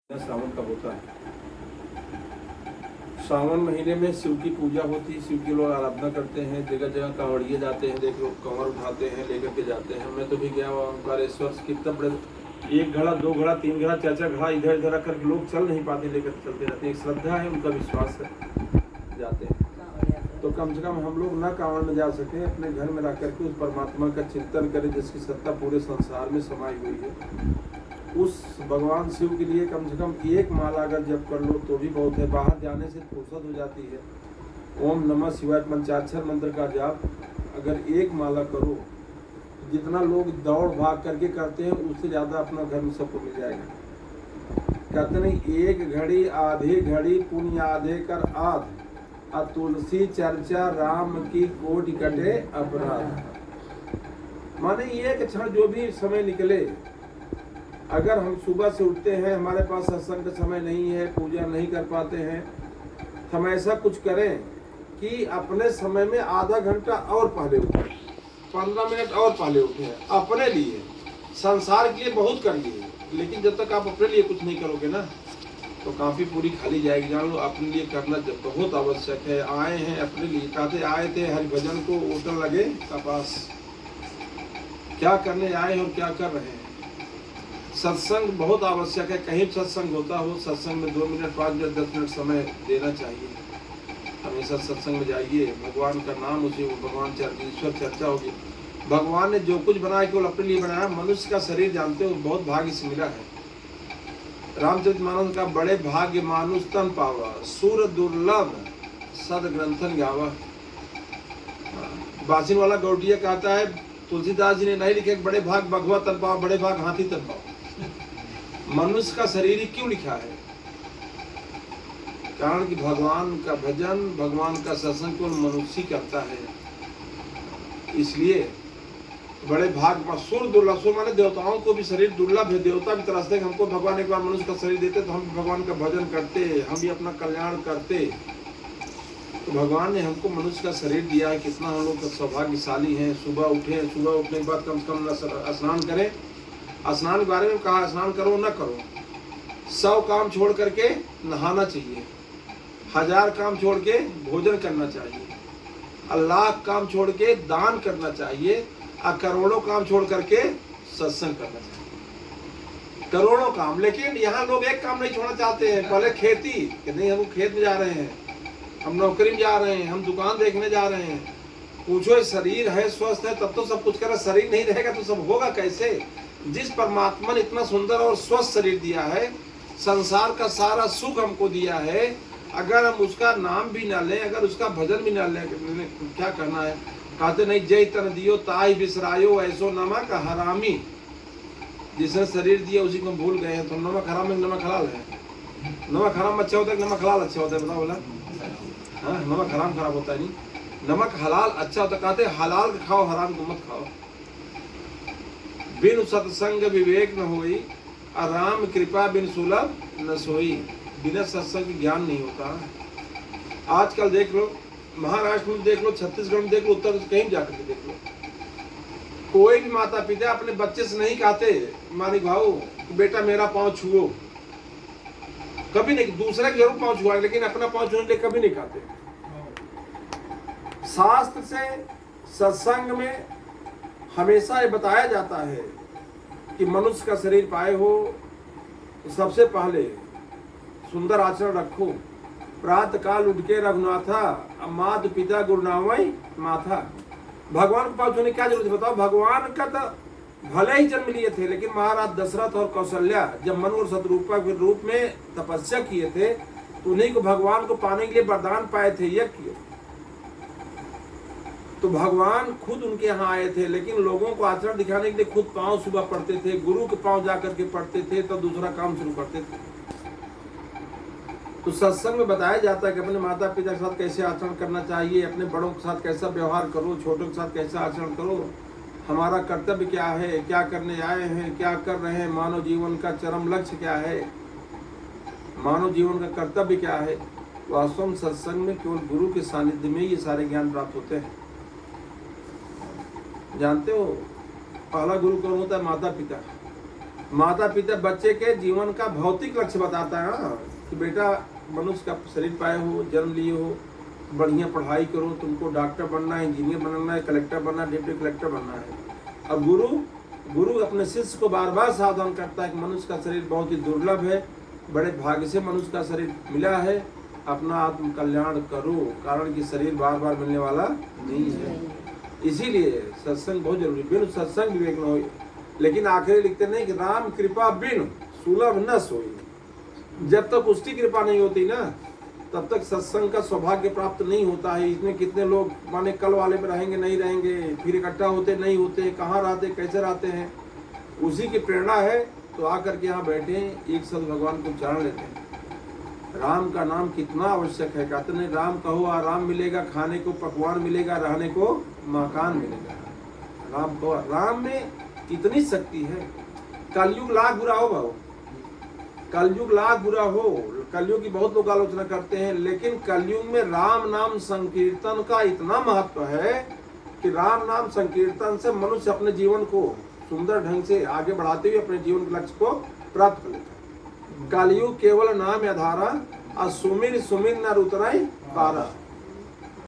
श्रावण कब होता है? श्रावण महीने में शिव की पूजा होती है, शिव की लोग आराधना करते हैं, जगह जगह कांवड़िए जाते हैं, देख लो कंवर उठाते हैं, लेकर के जाते हैं। मैं तो भी गया हुआ ओंकारेश्वर, कितना बड़े एक घड़ा, दो घड़ा, तीन घड़ा, चार चार घड़ा इधर इधर रख करके लोग चल नहीं पाते, लेकर चलते रहते हैं। एक श्रद्धा है, उनका विश्वास है, जाते हैं। तो कम से कम हम लोग ना कांवड़ में जा सके, अपने घर में रह करके उस परमात्मा का चिंतन करें जिसकी सत्ता पूरे संसार में समाई हुई है। उस भगवान शिव के लिए कम से कम एक माला अगर जप कर लो तो भी बहुत है। बाहर जाने से फुर्सत हो जाती है। ओम नमः शिवाय पंचाक्षर मंत्र का जाप अगर एक माला करो, जितना लोग दौड़ भाग करके करते हैं उससे ज़्यादा अपना घर में सबको मिल जाएगा। कहते नहीं, एक घड़ी आधे घड़ी पुण्य आधे कर आध, तुलसी चर्चा राम की कोटि कटे अपराध। माने एक क्षण जो भी समय निकले, अगर हम सुबह से उठते हैं, हमारे पास सत्संग का समय नहीं है, पूजा नहीं कर पाते हैं, तो हम ऐसा कुछ करें कि अपने समय में आधा घंटा और पहले उठें, 15 मिनट और पहले उठें। अपने लिए, संसार के लिए बहुत कर लिए, लेकिन जब तक आप अपने लिए कुछ नहीं करोगे ना, तो काफ़ी पूरी खाली जाएगी। जान लो, अपने लिए करना बहुत आवश्यक है। आए हैं अपने लिए, कहते आए थे हरिभजन को उठन लगे कपास। क्या करने आए और क्या कर रहे हैं? सत्संग बहुत आवश्यक है। कहीं सत्संग होता हो, सत्संग में 2 मिनट 5 मिनट 10 मिनट समय देना चाहिए। हमेशा सत्संग में जाइए, भगवान का नाम, उसे भगवान ईश्वर चर्चा होगी। भगवान ने जो कुछ बनाया केवल अपने लिए बनाया। मनुष्य का शरीर जानते हो बहुत भाग्य से मिला है। रामचरितमानस का बड़े भाग्य मानुष तन पावा, सुर दुर्लभ सद ग्रंथन गावा। बासिन वाला गौटिया कहता है, तुलसीदास जी ने नहीं लिखे बड़े भाग भगवा तन पाओ, बड़े भाग हाथी तन पाओ। मनुष्य का शरीर ही क्यों लिखा है? कारण कि भगवान का भजन, भगवान का सत्संग केवल मनुष्य ही करता है। इसलिए बड़े भाग, सुर दुर्लभ, सुर माने देवताओं को भी शरीर दुर्लभ है। देवता भी तरसते हैं हमको भगवान एक बार मनुष्य का शरीर देते तो हम भी भगवान का भजन करते, हम भी अपना कल्याण करते। तो भगवान ने हमको मनुष्य का शरीर दिया है। कितना हम लोग सौभाग्यशाली हैं। सुबह उठे, सुबह उठने के बाद कम से कम स्नान करें। स्नान के बारे में कहा, स्नान करो ना करो, 100 काम छोड़ करके नहाना चाहिए, 1000 काम छोड़ के भोजन करना चाहिए, लाख काम छोड़ के दान करना चाहिए, और करोड़ों काम छोड़ करके सत्संग करना चाहिए। करोड़ों काम। लेकिन यहाँ लोग एक काम नहीं छोड़ना चाहते हैं। पहले खेती, कि नहीं हम खेत में जा रहे हैं, हम नौकरी में जा रहे हैं, हम दुकान देखने जा रहे हैं। पूछो, शरीर है, स्वस्थ है, तब तो सब कुछ कर रहा। शरीर नहीं रहेगा तो सब होगा कैसे? जिस परमात्मा ने इतना सुंदर और स्वस्थ शरीर दिया है, संसार का सारा सुख हमको दिया है, अगर हम उसका नाम भी ना लें, अगर उसका भजन भी ना लें, क्या करना है? कहते नहीं, जय तन दियो ताई बिसरायो, ऐसो नमक हरामी। जिसने शरीर दिया उसी को भूल गए हैं। तो नमक हराम में नमक हलाल है? नमक हराम अच्छा होता है कि नमक हलाल अच्छा होता है? बताओ बोला। हाँ, नमक हराम खराब होता है नहीं, नमक हलाल अच्छा होता। कहते हलाल का खाओ, हराम को मत खाओ। बिन सत्संग विवेक न होई, राम कृपा बिन सुलभ न सोई। बिना सत्संग ज्ञान नहीं होता। आजकल देख लो, महाराष्ट्र में देख लो, छत्तीसगढ़ में देख लो, उत्तर कहीं जाकर के देख लो, कोई भी माता पिता अपने बच्चे से नहीं कहते मानिक भाऊ बेटा मेरा पाँव छुओ। कभी नहीं। दूसरे के जरूर पाँव छुआ, लेकिन अपना पाँव छूने के लिए कभी नहीं कहते। शास्त्र से, सत्संग में हमेशा ये बताया जाता है कि मनुष्य का शरीर पाए हो तो सबसे पहले सुंदर आचरण रखो। प्रातः काल उठ के रघुनाथा, माता पिता गुरुनामय माथा। भगवान को पाँव छूने की क्या जरूरत है? बताओ। भगवान का तो भले ही जन्म लिए थे, लेकिन महाराज दशरथ और कौशल्या जब मनु और शत्रुपा के रूप में तपस्या किए थे, तो उन्हीं को भगवान को पाने के लिए वरदान पाए थे, यज्ञ किए। तो भगवान खुद उनके यहाँ आए थे, लेकिन लोगों को आचरण दिखाने के लिए खुद पाँव सुबह पड़ते थे, गुरु के पाँव जाकर के पड़ते थे, तब दूसरा काम शुरू करते थे। तो सत्संग में बताया जाता है कि अपने माता पिता के साथ कैसे आचरण करना चाहिए, अपने बड़ों के साथ कैसा व्यवहार करो, छोटों के साथ कैसा आचरण करो, हमारा कर्तव्य क्या है, क्या करने आए हैं, क्या कर रहे हैं, मानव जीवन का चरम लक्ष्य क्या है, मानव जीवन का कर्तव्य क्या है। वास्तव में सत्संग में केवल गुरु के सानिध्य में ये सारे ज्ञान प्राप्त होते हैं। जानते हो, पहला गुरु कौन होता है? माता पिता। माता पिता बच्चे के जीवन का भौतिक लक्ष्य बताता है ना, कि बेटा मनुष्य का शरीर पाए हो, जन्म लिए हो, बढ़िया पढ़ाई करो, तुमको डॉक्टर बनना है, इंजीनियर बनना है, कलेक्टर बनना है, डिप्टी कलेक्टर बनना है। अब गुरु अपने शिष्य को बार बार सावधान करता है कि मनुष्य का शरीर बहुत ही दुर्लभ है, बड़े भाग्य से मनुष्य का शरीर मिला है, अपना आत्म कल्याण करो, कारण कि शरीर बार बार मिलने वाला नहीं है। इसीलिए सत्संग बहुत जरूरी, बिन सत्संग विवेक न हो। लेकिन आखिर लिखते नहीं कि राम कृपा बिन सुलभ न सोई। जब तक उसकी कृपा नहीं होती ना, तब तक सत्संग का सौभाग्य प्राप्त नहीं होता है। इसमें कितने लोग माने कल वाले में रहेंगे, नहीं रहेंगे, फिर इकट्ठा होते नहीं होते, कहाँ रहते, कैसे रहते हैं, उसी की प्रेरणा है। तो आकर के यहाँ बैठे एक साथ भगवान को उच्चारण लेते हैं। राम का नाम कितना आवश्यक है। कहते नहीं राम कहो आराम मिलेगा, खाने को पकवान मिलेगा, रहने को मकान मिलेगा। राम कहो, राम में इतनी शक्ति है। कलयुग लाख बुरा हो भाव, कलयुग लाख बुरा हो, कलयुग की बहुत लोग आलोचना करते हैं, लेकिन कलयुग में राम नाम संकीर्तन का इतना महत्व है कि राम नाम संकीर्तन से मनुष्य अपने जीवन को सुंदर ढंग से आगे बढ़ाते हुए अपने जीवन के लक्ष्य को प्राप्त कर लेता है। कलयुग केवल नाम आधारा, सुमिर सुमिर नर उतराई पारा।